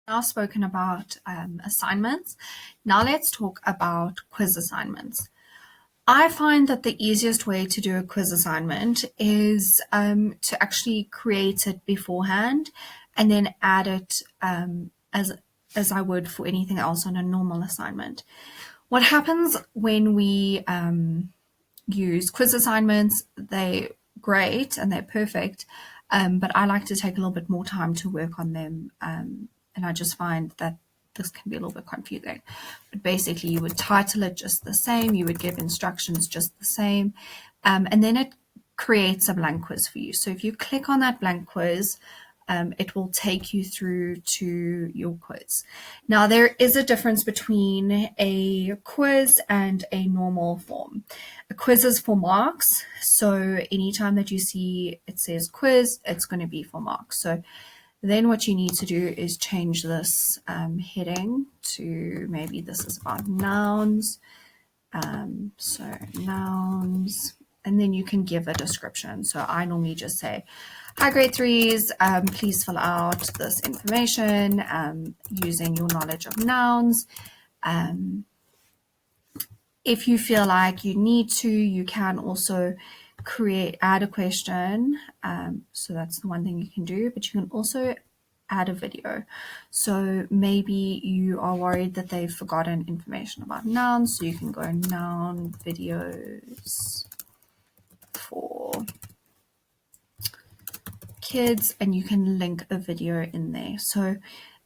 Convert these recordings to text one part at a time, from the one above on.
Now spoken about assignments. Now let's talk about quiz assignments. I find that the easiest way to do a quiz assignment is to actually create it beforehand and then add it as I would for anything else on a normal assignment. What happens when we use quiz assignments, they're great and they're perfect, but I like to take a little bit more time to work on them, and I just find that this can be a little bit confusing. But basically, you would title it just the same, you would give instructions just the same, and then it creates a blank quiz for you. So if you click on that blank quiz, it will take you through to your quiz. Now, there is a difference between a quiz and a normal form. A quiz is for marks, so anytime that you see it says quiz, it's going to be for marks. So then what you need to do is change this heading to, maybe this is about nouns. So nouns, and then you can give a description. So I normally just say, hi grade threes, please fill out this information using your knowledge of nouns. If you feel like you need to, you can also add a question. So that's the one thing you can do, but you can also add a video. So maybe you are worried that they've forgotten information about nouns, so you can go noun videos for kids and you can link a video in there. So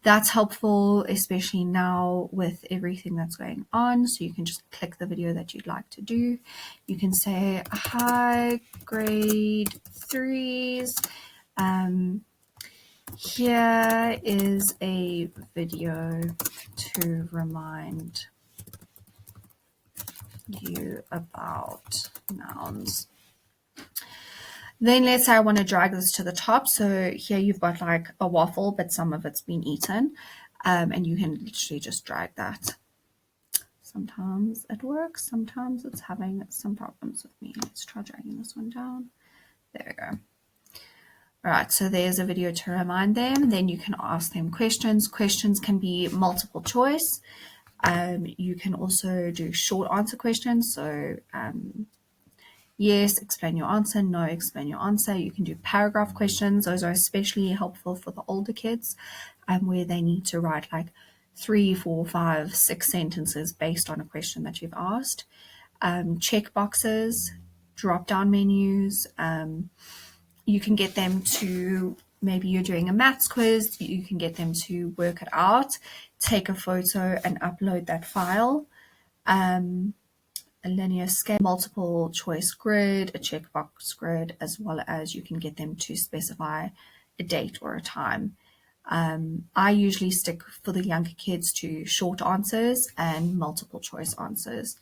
that's helpful, especially now with everything that's going on. So you can just click the video that you'd like to do. You can say, hi grade threes, here is a video to remind you about nouns. Then let's say I want to drag this to the top. So here you've got like a waffle, but some of it's been eaten. And you can literally just drag that. Sometimes it works. Sometimes it's having some problems with me. Let's try dragging this one down. There we go. All right, so there's a video to remind them. Then you can ask them questions. Questions can be multiple choice. You can also do short answer questions. So yes, explain your answer. No, explain your answer. You can do paragraph questions. Those are especially helpful for the older kids, where they need to write like 3, 4, 5, 6 sentences based on a question that you've asked. Check boxes, drop-down menus. You can get them to, maybe you're doing a maths quiz, you can get them to work it out, take a photo and upload that file. A linear scale, multiple choice grid, a checkbox grid, as well as you can get them to specify a date or a time. I usually stick for the younger kids to short answers and multiple choice answers.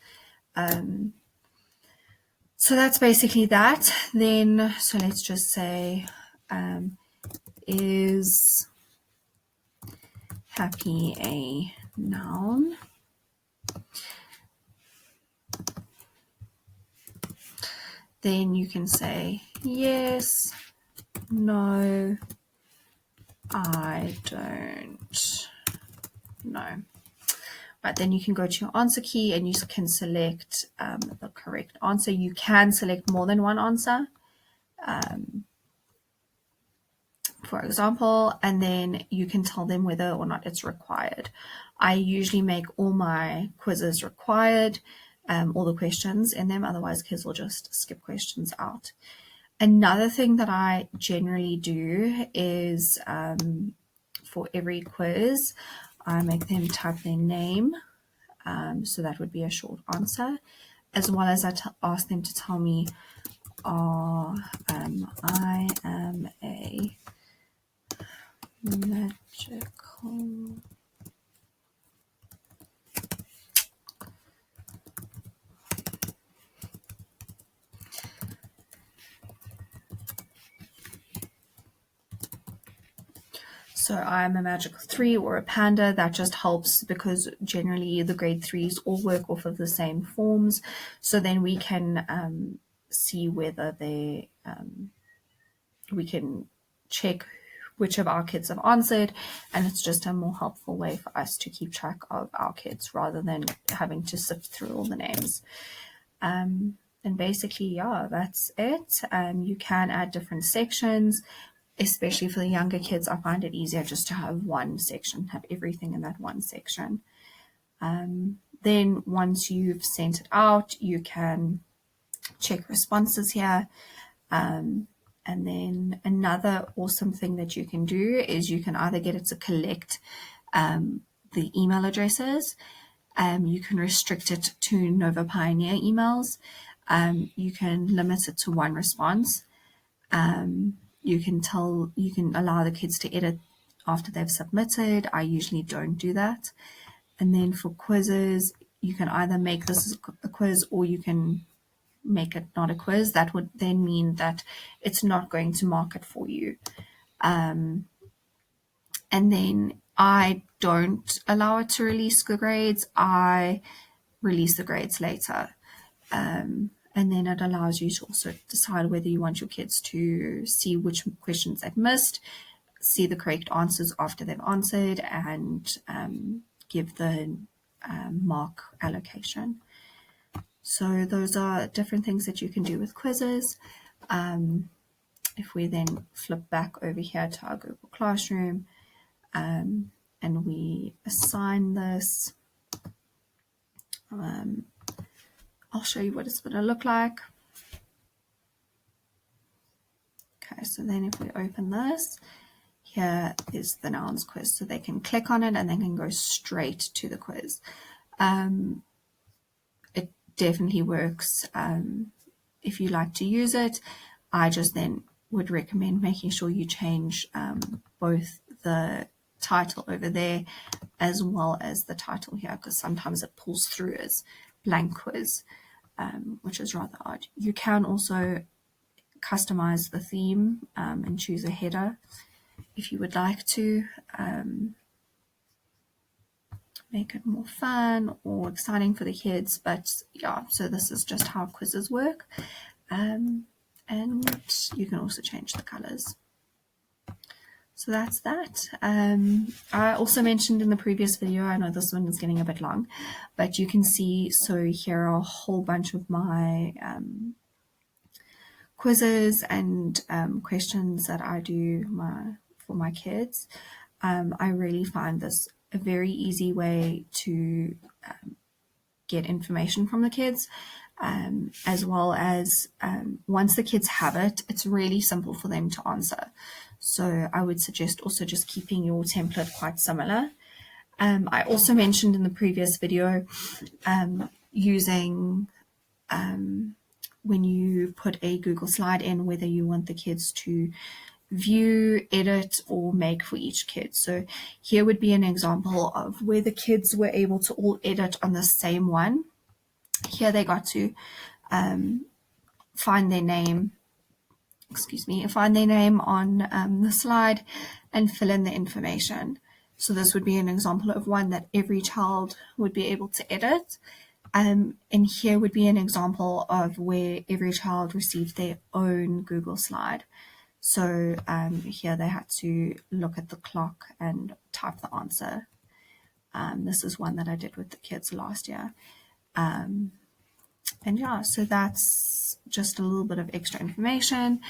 So that's basically that. Then, so let's just say, is happy a noun? Then you can say, yes, no, I don't know. Right, then you can go to your answer key and you can select the correct answer. You can select more than one answer, for example, and then you can tell them whether or not it's required. I usually make all my quizzes required, all the questions in them, otherwise kids will just skip questions out. Another thing that I generally do is for every quiz, I make them type their name, so that would be a short answer, as well as I ask them to tell me, I am a magical So I'm a magical 3 or a panda. That just helps because generally the grade 3s all work off of the same forms. So then we can see whether they, we can check which of our kids have answered, and it's just a more helpful way for us to keep track of our kids rather than having to sift through all the names. And basically, yeah, that's it. You can add different sections, especially for the younger kids. I find it easier just to have one section, have everything in that one section. Then once you've sent it out, you can check responses here. And then another awesome thing that you can do is you can either get it to collect the email addresses. You can restrict it to Nova Pioneer emails. You can limit it to one response. You can allow the kids to edit after they've submitted. I usually don't do that. And then for quizzes, you can either make this a quiz or you can make it not a quiz. That would then mean that it's not going to mark it for you. And then I don't allow it to release the grades. I release the grades later. And then it allows you to also decide whether you want your kids to see which questions they've missed, see the correct answers after they've answered, and give the mark allocation. So those are different things that you can do with quizzes. If we then flip back over here to our Google Classroom, and we assign this, I'll show you what it's going to look like. Okay, so then if we open this, here is the nouns quiz. So they can click on it and they can go straight to the quiz. It definitely works if you like to use it. I just then would recommend making sure you change both the title over there as well as the title here, because sometimes it pulls through as blank quiz, which is rather odd. You can also customize the theme and choose a header if you would like to make it more fun or exciting for the kids. But yeah, so this is just how quizzes work. And you can also change the colors. So that's that. I also mentioned in the previous video, I know this one is getting a bit long, but you can see, so here are a whole bunch of my quizzes and questions that I do for my kids. I really find this a very easy way to get information from the kids, as well as once the kids have it, it's really simple for them to answer. So I would suggest also just keeping your template quite similar. I also mentioned in the previous video using when you put a Google slide in, whether you want the kids to view, edit, or make for each kid. So here would be an example of where the kids were able to all edit on the same one. Here they got to find their name on the slide and fill in the information. So this would be an example of one that every child would be able to edit. And here would be an example of where every child received their own Google slide. So here they had to look at the clock and type the answer. This is one that I did with the kids last year. And yeah, so that's just a little bit of extra information.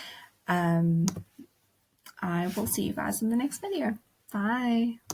I will see you guys in the next video. Bye.